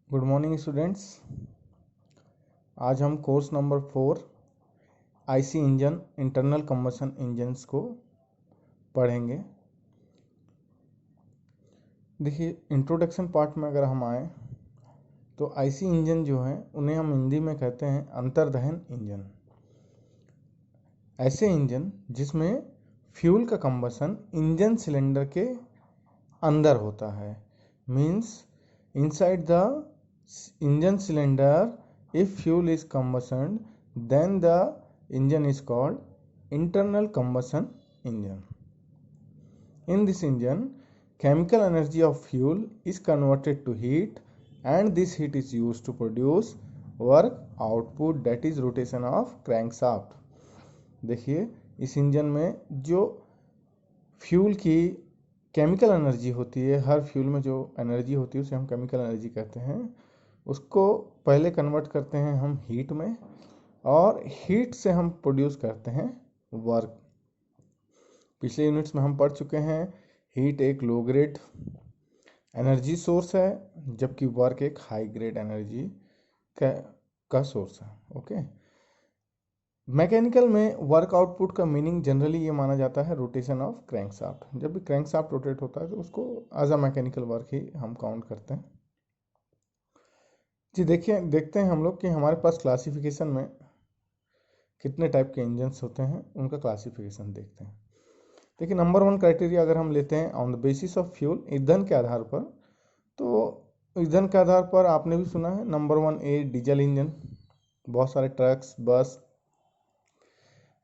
Good morning students. आज हम course number 4 IC engine internal combustion engines को पढ़ेंगे। देखिए, इंट्रोडक्शन पार्ट में अगर हम आए तो आईसी इंजन जो है उन्हें हम हिंदी में कहते हैं अंतर्दहन इंजन। ऐसे इंजन जिसमें फ्यूल का कंबशन इंजन सिलेंडर के अंदर होता है, means inside the engine cylinder if fuel is combustion, then the engine is called internal combustion engine. In this engine, chemical energy of fuel is converted to heat and this heat is used to produce work output, that is rotation of crankshaft. देखिए, इस engine में जो fuel की chemical energy होती है, हर fuel में जो energy होती है उसे हम केमिकल एनर्जी कहते हैं, उसको पहले कन्वर्ट करते हैं हम हीट में और हीट से हम प्रोड्यूस करते हैं वर्क। पिछले यूनिट्स में हम पढ़ चुके हैं हीट एक लो ग्रेड एनर्जी सोर्स है जबकि वर्क एक हाई ग्रेड एनर्जी का सोर्स है। ओके, मैकेनिकल में वर्क आउटपुट का मीनिंग जनरली ये माना जाता है रोटेशन ऑफ क्रैंकशाफ्ट। जब भी क्रैंकशाफ्ट रोटेट होता है तो उसको एज अ मैकेनिकल वर्क ही हम काउंट करते हैं। जी देखिए, देखते हैं हम लोग कि हमारे पास क्लासिफिकेशन में कितने टाइप के इंजन्स होते हैं, उनका क्लासिफिकेशन देखते हैं। देखिए, नंबर 1 क्राइटेरिया अगर हम लेते हैं on the basis of fuel, ईंधन के आधार पर, तो ईंधन के आधार पर आपने भी सुना है नंबर 1 ए डीजल इंजन। बहुत सारे ट्रक्स बस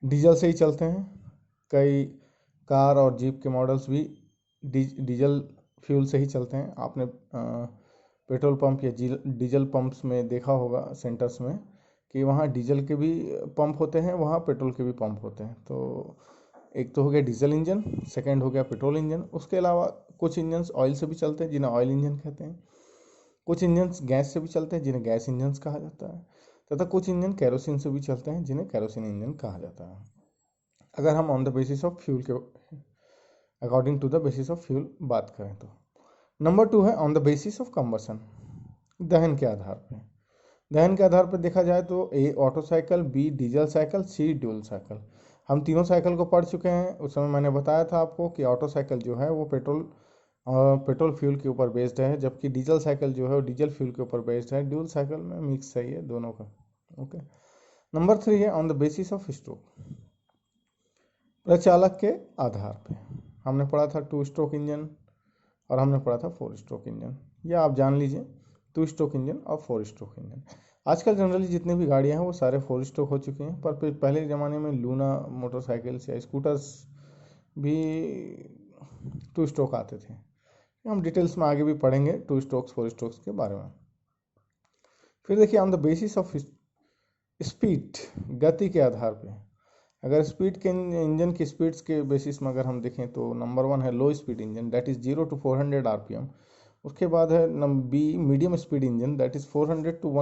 डीजल से ही चलते हैं, कई कार और जीप के मॉडल्स भी डीजल फ्यूल से ही चलते हैं। आपने पेट्रोल पंप या डीजल पंप्स में देखा होगा सेंटर्स में कि वहाँ डीजल के भी पंप होते हैं, वहाँ पेट्रोल के भी पंप होते हैं। तो एक तो हो गया डीजल इंजन, सेकंड हो गया पेट्रोल इंजन। उसके अलावा कुछ इंजन्स ऑयल से भी चलते हैं जिन्हें ऑयल इंजन कहते हैं, कुछ इंजन्स गैस से भी चलते हैं जिन्हें गैस इंजन्स कहा जाता है, तथा कुछ इंजन कैरोसिन से भी चलते हैं जिन्हें कैरोसिन इंजन कहा जाता है। अगर हम on the basis of fuel के according to the basis of fuel बात करें तो नंबर 2 है on the basis of combustion, दहन के आधार पर। दहन के आधार पर देखा जाए तो A auto cycle, B diesel cycle, C dual cycle. हम तीनों साइकिल को पढ़ चुके हैं। उस समय मैंने बताया था आपको कि ऑटो साइकिल जो है वो पेट्रोल फ्यूल के ऊपर बेस्ड है, जबकि डीजल साइकिल जो है वो डीजल फ्यूल के ऊपर बेस्ड है। ड्यूल साइकिल में मिक्स है ये दोनों का। ओके, नंबर 3 है on the basis of stroke, प्रचालक के आधार पे। हमने पढ़ा था 2 स्ट्रोक इंजन और हमने पढ़ा था 4 स्ट्रोक इंजन। या आप जान लीजिए 2 स्ट्रोक इंजन और 4 स्ट्रोक इंजन। आजकल जनरली जितनी भी गाड़ियां हैं वो सारे 4 स्ट्रोक हो चुकी हैं, पर फिर पहले ज़माने में लूना मोटरसाइकिल्स या स्कूटर्स भी 2 स्ट्रोक आते थे। हम डिटेल्स में आगे भी पढ़ेंगे 2 स्ट्रोक्स 4 स्ट्रोक्स के बारे में। फिर देखिए on the basis of speed, गति के आधार पे। अगर स्पीड के इंजन की स्पीड्स के बेसिस में अगर हम देखें तो नंबर 1 है low speed engine, that is 0 to 400 RPM। उसके बाद है B medium speed engine, that is 400 to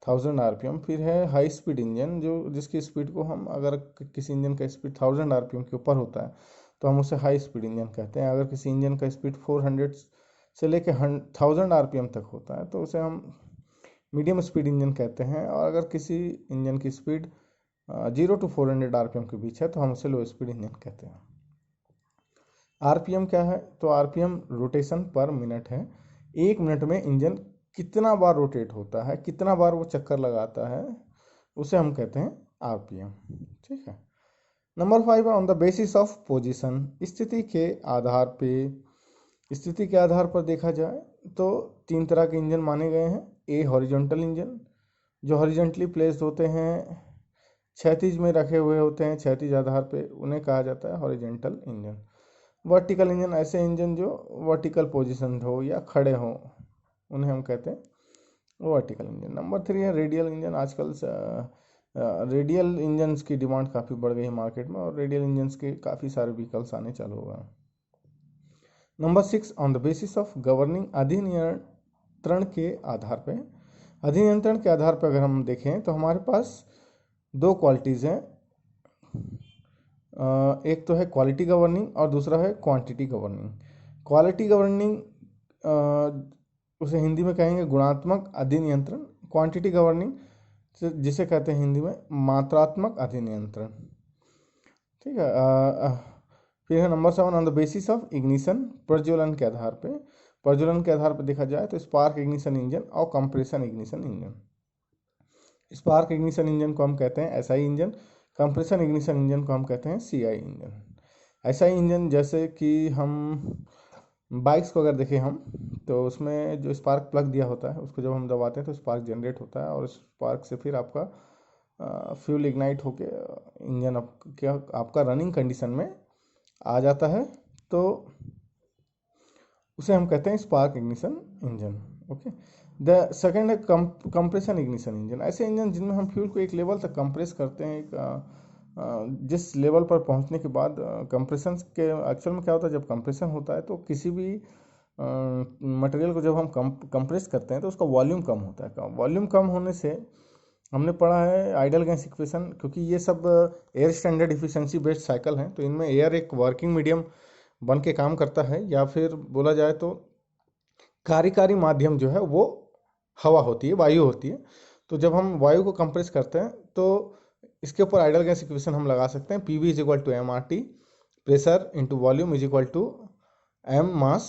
1000 RPM। फिर है हाई स्पीड इंजन, जो जिसकी स्पीड को हम, अगर किसी इंजन का स्पीड 1000 RPM के ऊपर होता है तो हम उसे हाई स्पीड इंजन कहते हैं। अगर किसी इंजन का स्पीड 400 से लेकर 1000 RPM तक होता है तो उसे हम मीडियम स्पीड इंजन कहते हैं। और अगर किसी इंजन की स्पीड 0 to 400 RPM के बीच है तो हम उसे लो स्पीड इंजन कहते हैं। आरपीएम क्या है? तो आरपीएम रोटेशन पर मिनट है। एक मिनट में इंजन कितना बार रोटेट होता है, कितना बार वो चक्कर लगाता है, उसे हम कहते हैं आरपीएम। ठीक है। नंबर 5 है on the basis of position, स्थिति के आधार पे। स्थिति के आधार पर देखा जाए तो 3 तरह के इंजन माने गए हैं। ए हॉरिजॉन्टल इंजन, जो हॉरिजॉन्टली प्लेस्ड होते हैं, क्षैतिज में रखे हुए होते हैं, क्षैतिज आधार पे, उन्हें कहा जाता है हॉरिजॉन्टल इंजन। वर्टिकल इंजन, ऐसे इंजन जो वर्टिकल पोजीशन हो या खड़े हो, उन्हें हम कहते हैं वर्टिकल इंजन। नंबर 3 है रेडियल इंजन। आजकल रेडियल इंजन्स की डिमांड काफ़ी बढ़ गई है मार्केट में और रेडियल इंजन्स के काफ़ी सारे व्हीकल्स आने चालू हुए हैं। Number 6 on the basis of governing, अधिनियंत्रण के आधार पे। अधिनियंत्रण के आधार पर अगर हम देखें तो हमारे पास 2 क्वालिटीज़ हैं। एक तो है क्वालिटी गवर्निंग और दूसरा है क्वांटिटी गवर्निंग। क्वालिटी गवर्निंग उसे हिंदी में कहेंगे गुणात्मक अधिनियंत्रण, क्वांटिटी गवर्निंग, जिसे कहते हैं हिंदी में मात्रात्मक अधिनियंत्रण। ठीक है। फिर है number 7, on the basis of ignition, प्रज्वलन के आधार पे। प्रज्वलन के आधार पर देखा जाए तो स्पार्क इग्निशन इंजन और compression ignition engine. Spark ignition engine को हम कहते हैं SI engine, compression ignition engine को हम कहते हैं सीआई इंजन। एसआई इंजन जैसे कि हम बाइक्स को अगर देखें हम, तो उसमें जो स्पार्क प्लग दिया होता है उसको जब हम दबाते हैं तो स्पार्क जनरेट होता है, और स्पार्क से फिर आपका फ्यूल इग्नाइट होके इंजन आपका रनिंग कंडीशन में आ जाता है, तो उसे हम कहते हैं spark ignition engine. Okay. The second है कंप्रेशन इग्निशन इंजन। ऐसे इंजन जिनमें हम फ्यूल को एक लेवल तक कंप्रेस करते हैं, जिस लेवल पर पहुंचने के बाद कंप्रेशन के एक्चुअल में क्या होता है, जब कंप्रेशन होता है तो किसी भी मटेरियल को जब हम कंप्रेस करते हैं तो उसका वॉल्यूम कम होता है। वॉल्यूम कम होने से हमने पढ़ा है आइडल गैस इक्वेशन, क्योंकि ये सब air standard efficiency based cycle हैं, तो इनमें एयर एक वर्किंग मीडियम बन के काम करता है, या फिर बोला जाए तो कार्यकारी माध्यम जो है वो हवा होती है, वायु होती है। तो जब हम वायु को कंप्रेस करते हैं तो इसके ऊपर आइडल गैस इक्वेशन हम लगा सकते हैं, P V is equal to M R T, pressure into volume is equal to M mass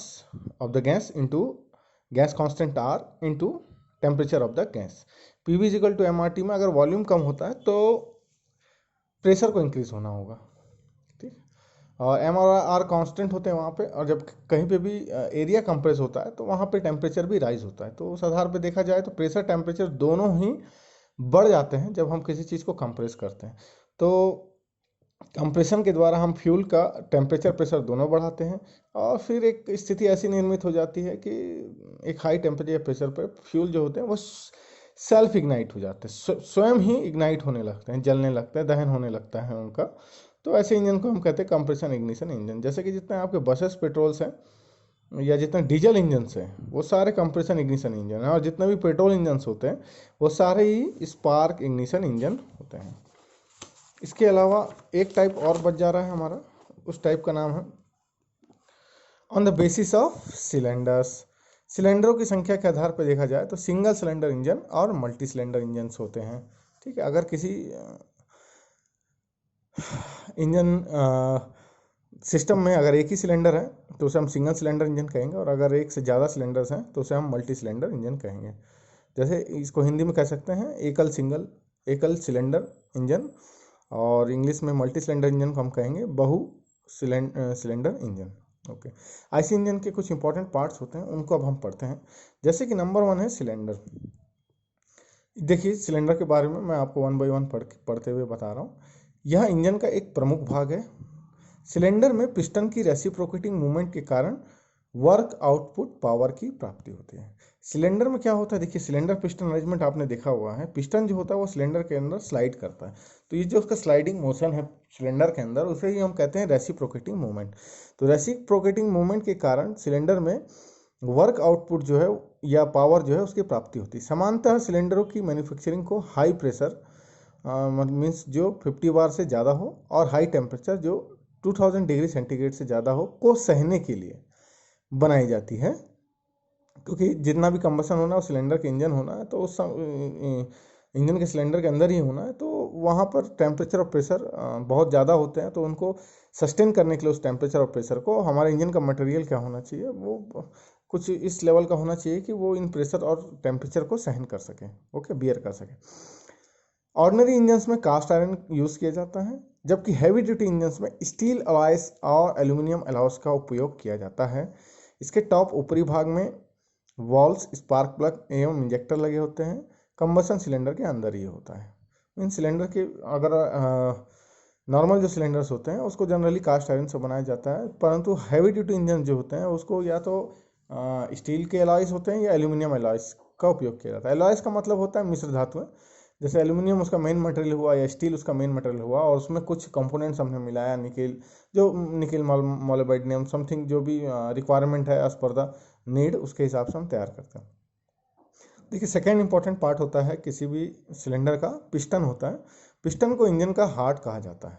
of the gas into gas constant R into temperature of the gas. P V is equal to M R T में अगर volume कम होता है तो pressure को increase होना होगा, ठीक। और एम और आर कांस्टेंट होते हैं वहाँ पे, और जब कहीं पे भी एरिया कंप्रेस होता है तो वहाँ पे टेम्परेचर भी राइज होता है। तो उस आधार पे देखा जाए तो प्रेशर टेम्परेचर दोनों ही बढ़ जाते हैं जब हम किसी चीज़ को कंप्रेस करते हैं। तो कंप्रेशन के द्वारा हम फ्यूल का टेम्परेचर प्रेशर दोनों बढ़ाते हैं, और फिर एक स्थिति ऐसी निर्मित हो जाती है कि एक हाई टेम्परेचर प्रेशर पर फ्यूल जो होते हैं वो सेल्फ इग्नाइट हो जाते हैं, स्वयं ही इग्नाइट होने लगते हैं, जलने लगते हैं, दहन होने लगता है उनका। तो ऐसे इंजन को हम कहते हैं कंप्रेशन इग्निशन इंजन। जैसे कि जितने आपके बसेस पेट्रोल्स हैं या जितने डीजल इंजन्स हैं वो सारे कंप्रेशन इग्निशन इंजन हैं, और जितने भी पेट्रोल इंजन्स होते हैं वो सारे ही स्पार्क इग्निशन इंजन होते हैं। इसके अलावा एक टाइप और बच जा रहा है हमारा, उस टाइप का नाम है on the basis of cylinders. सिलेंडरों की संख्या के आधार पर देखा जाए तो सिंगल सिलेंडर इंजन और मल्टी सिलेंडर इंजन्स होते हैं, ठीक है। अगर किसी इंजन सिस्टम में अगर एक ही सिलेंडर है तो उसे हम सिंगल सिलेंडर इंजन कहेंगे, और अगर एक से ज़्यादा सिलेंडर्स हैं तो उसे हम मल्टी सिलेंडर इंजन कहेंगे। जैसे इसको हिंदी में कह सकते हैं एकल सिलेंडर इंजन, और इंग्लिश में मल्टी सिलेंडर इंजन को हम कहेंगे बहु cylinder engine. Okay. IC engine के कुछ इंपॉर्टेंट पार्ट्स होते हैं, उनको अब हम पढ़ते हैं। जैसे कि नंबर 1 है सिलेंडर। देखिए सिलेंडर के बारे में मैं आपको 1 बाय 1 पढ़ते हुए बता रहा हूँ। यह इंजन का एक प्रमुख भाग है। सिलेंडर में पिस्टन की रेसिप्रोकेटिंग मूवमेंट के कारण वर्क आउटपुट पावर की प्राप्ति होती है। सिलेंडर में क्या होता है, देखिए सिलेंडर पिस्टन अरेंजमेंट आपने देखा हुआ है। पिस्टन जो होता है वो सिलेंडर के अंदर स्लाइड करता है, तो ये जो उसका स्लाइडिंग मोशन है सिलेंडर के अंदर, उसे ही हम कहते हैं रेसिप्रोकेटिंग मूवमेंट। तो रेसिप्रोकेटिंग मूवमेंट के कारण सिलेंडर में वर्क आउटपुट जो है या पावर जो है उसकी प्राप्ति होती है। सामान्यतः सिलेंडरों की मैन्युफैक्चरिंग को हाई प्रेशर मीन्स जो 50 बार से ज़्यादा हो, और हाई टेम्परेचर जो 2000 डिग्री सेंटीग्रेड से ज़्यादा हो को सहने के लिए बनाई जाती है, क्योंकि जितना भी कंबसन होना है वो सिलेंडर के इंजन होना है, तो उस इंजन के सिलेंडर के अंदर ही होना है, तो वहाँ पर टेम्परेचर और प्रेशर बहुत ज़्यादा होते हैं। तो उनको सस्टेन करने के लिए उस टेम्परेचर और प्रेशर को हमारे इंजन का मटेरियल क्या होना चाहिए, वो कुछ इस लेवल का होना चाहिए कि वो इन प्रेशर और टेम्परेचर को सहन कर सके, ओके, बियर कर सके। ऑर्डिनरी इंजन्स में कास्ट आयरन यूज़ किया जाता है, जबकि हैवी ड्यूटी इंजन्स में स्टील अलॉयस और एल्यूमिनियम अलॉयस का उपयोग किया जाता है। इसके टॉप ऊपरी भाग में वॉल्स, स्पार्क प्लग एवं इंजेक्टर लगे होते हैं। कंबसन सिलेंडर के अंदर ही होता है। इन सिलेंडर के अगर नॉर्मल जो सिलेंडर्स होते हैं उसको जनरली कास्ट आयरन से बनाया जाता है, परंतु हैवी ड्यूटी इंजन जो होते हैं उसको या तो स्टील के अलॉयस होते हैं या एल्यूमिनियम अलॉयस का उपयोग किया जाता है। अलॉयस का मतलब होता है मिश्र धातुएं, जैसे एल्यूमिनियम उसका मेन मटेरियल हुआ या स्टील उसका मेन मटेरियल हुआ, और उसमें कुछ कंपोनेंट्स हमने मिलाया, निकेल मोलिब्डेनम समथिंग जो भी रिक्वायरमेंट है एज पर द नीड, उसके हिसाब से हम तैयार करते हैं। देखिए सेकेंड इंपॉर्टेंट पार्ट होता है किसी भी सिलेंडर का पिस्टन होता है। पिस्टन को इंजन का हार्ट कहा जाता है।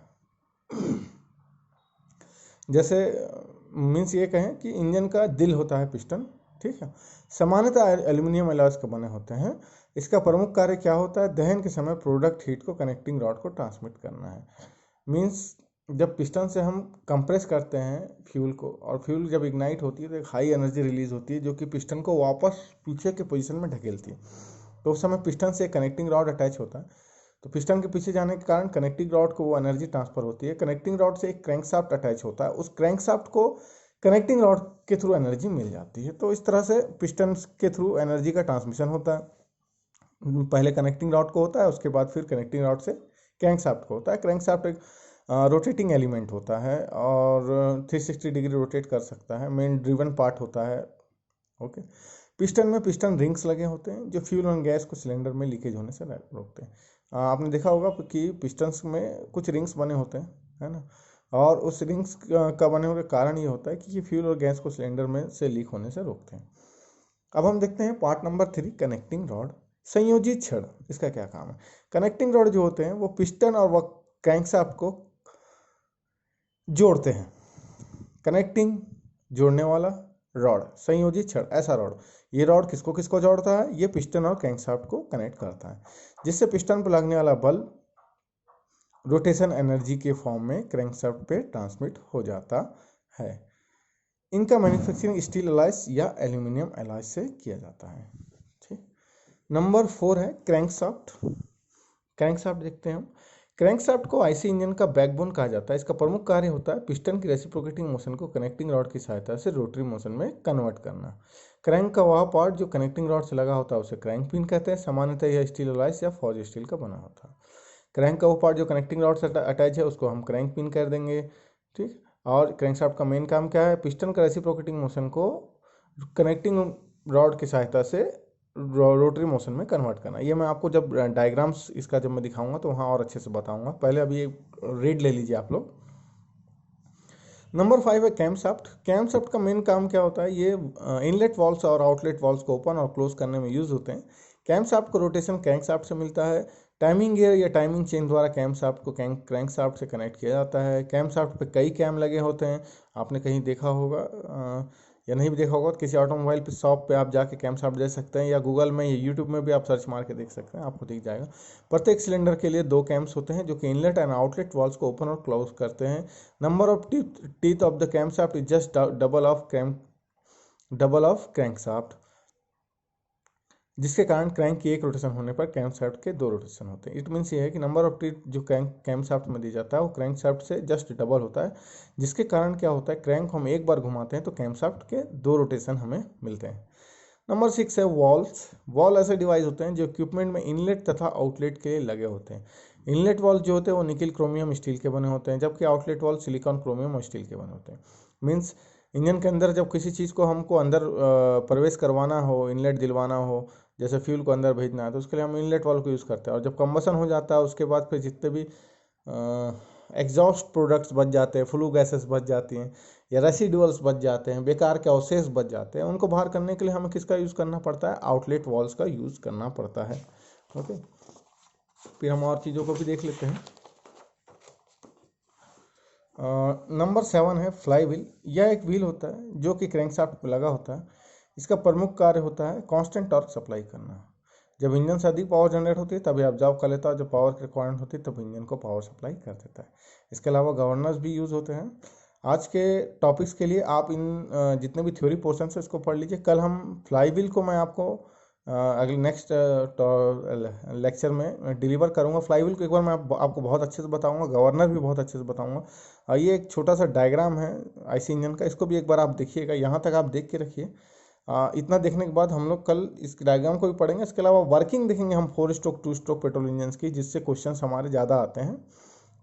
जैसे मीन्स ये कहें कि इंजन का दिल होता है पिस्टन, ठीक है। सामान्यतः एल्यूमिनियम अलॉयज के बने होते हैं। इसका प्रमुख कार्य क्या होता है? दहन के समय प्रोडक्ट हीट को कनेक्टिंग रॉड को ट्रांसमिट करना है। मीन्स जब पिस्टन से हम कंप्रेस करते हैं फ्यूल को, और फ्यूल जब इग्नाइट होती है तो एक हाई एनर्जी रिलीज होती है जो कि पिस्टन को वापस पीछे के पोजीशन में ढकेलती है। तो उस समय पिस्टन से कनेक्टिंग रॉड अटैच होता है, तो पिस्टन के पीछे जाने के कारण कनेक्टिंग रॉड को वो एनर्जी ट्रांसफर होती है। कनेक्टिंग रॉड से एक क्रैंकशाफ्ट अटैच होता है, उस क्रैंकशाफ्ट को कनेक्टिंग रॉड के थ्रू एनर्जी मिल जाती है। तो इस तरह से पिस्टन के थ्रू एनर्जी का ट्रांसमिशन होता है। पहले कनेक्टिंग रॉड को होता है, उसके बाद फिर कनेक्टिंग रॉड से क्रैंकशाफ्ट को होता है। क्रैंकशाफ्ट एक रोटेटिंग एलिमेंट होता है और 360 डिग्री रोटेट कर सकता है, मेन ड्रिवन पार्ट होता है। ओके। पिस्टन में पिस्टन रिंग्स लगे होते हैं जो फ्यूल और गैस को सिलेंडर में लीकेज होने से रोकते हैं। आपने देखा होगा कि पिस्टन्स में कुछ रिंग्स बने होते हैं, है ना, और उस रिंग्स का बने होने का कारण ये होता है कि ये फ्यूल और गैस को सिलेंडर में से लीक होने से रोकते हैं। अब हम देखते हैं पार्ट नंबर 3, कनेक्टिंग रॉड। संयोजित छड़, इसका क्या काम है? कनेक्टिंग रॉड जो होते हैं वो पिस्टन और क्रैंकशाफ्ट को जोड़ते हैं। कनेक्टिंग, जोड़ने वाला, रॉड, संयोजित छड़, ऐसा रॉड। ये रॉड किसको किसको जोड़ता है? ये पिस्टन और क्रैंकशाफ्ट को कनेक्ट करता है, जिससे पिस्टन पर लगने वाला बल रोटेशन एनर्जी के फॉर्म में क्रैंकशाफ्ट पे ट्रांसमिट हो जाता है। इनका मैन्युफैक्चरिंग स्टील अलॉयज या एल्यूमिनियम अलॉयज से किया जाता है। ठीक। नंबर 4 है क्रैंकशाफ्ट। क्रैंकशाफ्ट देखते हैं हम। क्रैंकशाफ्ट को आईसी इंजन का बैकबोन कहा जाता है। इसका प्रमुख कार्य होता है पिस्टन की रेसिप्रोकेटिंग मोशन को कनेक्टिंग रॉड की सहायता से रोटरी मोशन में कन्वर्ट करना। क्रैंक का वह पार्ट जो कनेक्टिंग रॉड से लगा होता है उसे क्रैंक पिन कहते हैं। सामान्यतः यह स्टील अलॉयज या फॉर्ज स्टील का बना होता है। क्रैंक का वो पार्ट जो कनेक्टिंग रॉड से अटैच है उसको हम क्रैंक पिन कर देंगे। ठीक। और क्रैंकशाफ्ट का मेन काम क्या है? पिस्टन का रेसिप्रोकेटिंग मोशन को कनेक्टिंग रॉड की सहायता से रोटरी मोशन में कन्वर्ट करना। ये मैं आपको जब डायग्राम्स इसका जब मैं दिखाऊंगा तो वहाँ और अच्छे से बताऊंगा। पहले अभी ये रीड ले लीजिए आप लोग। नंबर 5 है कैमशाफ्ट। कैमशाफ्ट का मेन काम क्या होता है? ये इनलेट वॉल्व्स और आउटलेट वॉल्व्स को ओपन और क्लोज करने में यूज होते हैं। कैमशाफ्ट को रोटेशन क्रैंकशाफ्ट से मिलता है। टाइमिंग गियर या टाइमिंग चेन द्वारा कैमशाफ्ट को क्रैंकशाफ्ट से कनेक्ट किया जाता है। कैमशाफ्ट पे कई कैम लगे होते हैं, आपने कहीं देखा होगा या नहीं भी देखा होगा तो किसी ऑटोमोबाइल पे शॉप पे आप जाके कैमशाफ्ट देख सकते हैं, या गूगल में या यूट्यूब में भी आप सर्च मार के देख सकते हैं, आपको दिख जाएगा। प्रत्येक सिलेंडर के लिए 2 कैम्स होते हैं जो कि इनलेट एंड आउटलेट वॉल्व्स को ओपन और क्लोज करते हैं। Number of teeth of the camshaft is just double of crankshaft, जिसके कारण क्रैंक की एक रोटेशन होने पर कैमशाफ्ट के 2 रोटेशन होते हैं। इट मीन्स ये है कि नंबर ऑफ टीथ जो कैमशाफ्ट में दी जाता है वो क्रैंकशाफ्ट से जस्ट डबल होता है, जिसके कारण क्या होता है? क्रैंक हम एक बार घुमाते हैं तो कैमशाफ्ट के 2 रोटेशन हमें मिलते हैं। नंबर 6 है वॉल्व्स। वॉल्व ऐसे डिवाइस होते हैं जो इक्विपमेंट में इनलेट तथा आउटलेट के लिए लगे होते हैं। इनलेट वॉल्व जो होते हैं वो निकिल क्रोमियम स्टील के बने होते हैं, जबकि आउटलेट वॉल्व सिलिकॉन क्रोमियम और स्टील के बने होते हैं। मीन्स इंजन के अंदर जब किसी चीज़ को हमको अंदर प्रवेश करवाना हो, इनलेट दिलवाना हो, जैसे फ्यूल को अंदर भेजना है तो उसके लिए हम इनलेट वाल्व को यूज़ करते हैं। और जब कंबसन हो जाता है उसके बाद फिर जितने भी एग्जॉस्ट प्रोडक्ट्स बच जाते हैं, फ्लू गैसेस बच जाती हैं या रेसिडुअल्स बच जाते हैं, बेकार के अवशेष बच जाते हैं, उनको बाहर करने के लिए हमें किसका यूज़ करना पड़ता है? आउटलेट वॉल्व्स का यूज़ करना पड़ता है। ओके। फिर हम और चीज़ों को भी देख लेते हैं। नंबर 7 है फ्लाई व्हील। यह एक व्हील होता है जो कि क्रैंकशाफ्ट पर लगा होता है। इसका प्रमुख कार्य होता है कांस्टेंट टॉर्क सप्लाई करना। जब इंजन से अधिक पावर जनरेट होती है तभी ऑब्जॉर्व कर लेता है, जब पावर की रिक्वायरमेंट होती है तब इंजन को पावर सप्लाई कर देता है। इसके अलावा गवर्नर्स भी यूज़ होते हैं। आज के टॉपिक्स के लिए आप इन जितने भी थ्योरी पोर्शन है इसको पढ़ लीजिए। कल हम फ्लाई व्हील को मैं आपको अगले नेक्स्ट लेक्चर में डिलीवर करूंगा। फ्लाई व्हील को एक बार मैं आपको बहुत अच्छे से बताऊंगा, गवर्नर भी बहुत अच्छे से बताऊंगा। ये एक छोटा सा डायग्राम है आईसी इंजन का, इसको भी एक बार आप देखिएगा। यहाँ तक आप देख के रखिए। इतना देखने के बाद हम लोग कल इस डायग्राम को भी पढ़ेंगे। इसके अलावा वर्किंग देखेंगे हम 4 स्ट्रोक 2 स्ट्रोक पेट्रोल इंजन की, जिससे क्वेश्चंस हमारे ज़्यादा आते हैं।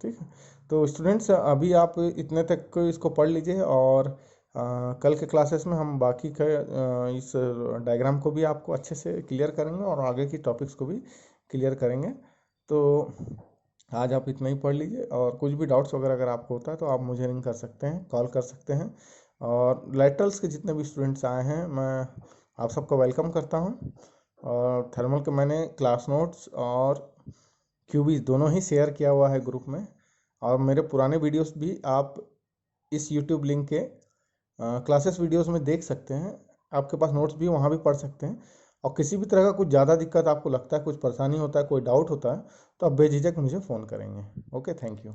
ठीक है। तो स्टूडेंट्स अभी आप इतने तक इसको पढ़ लीजिए और कल के क्लासेस में हम बाकी के इस डायग्राम को भी आपको अच्छे से क्लियर करेंगे और आगे की टॉपिक्स को भी क्लियर करेंगे। तो आज आप इतना ही पढ़ लीजिए और कुछ भी डाउट्स वगैरह अगर आपको होता है तो आप मुझे रिंग कर सकते हैं, कॉल कर सकते हैं। और लेटरल्स के जितने भी स्टूडेंट्स आए हैं मैं आप सबको वेलकम करता हूं। और थर्मल के मैंने क्लास नोट्स और क्यूबीज दोनों ही शेयर किया हुआ है ग्रुप में, और मेरे पुराने वीडियोस भी आप इस यूट्यूब लिंक के क्लासेस वीडियोस में देख सकते हैं। आपके पास नोट्स भी वहाँ भी पढ़ सकते हैं। और किसी भी तरह का कुछ ज़्यादा दिक्कत आपको लगता है, कुछ परेशानी होता है, कोई डाउट होता है, तो आप बेझिझक मुझे फ़ोन करेंगे। Okay, thank you.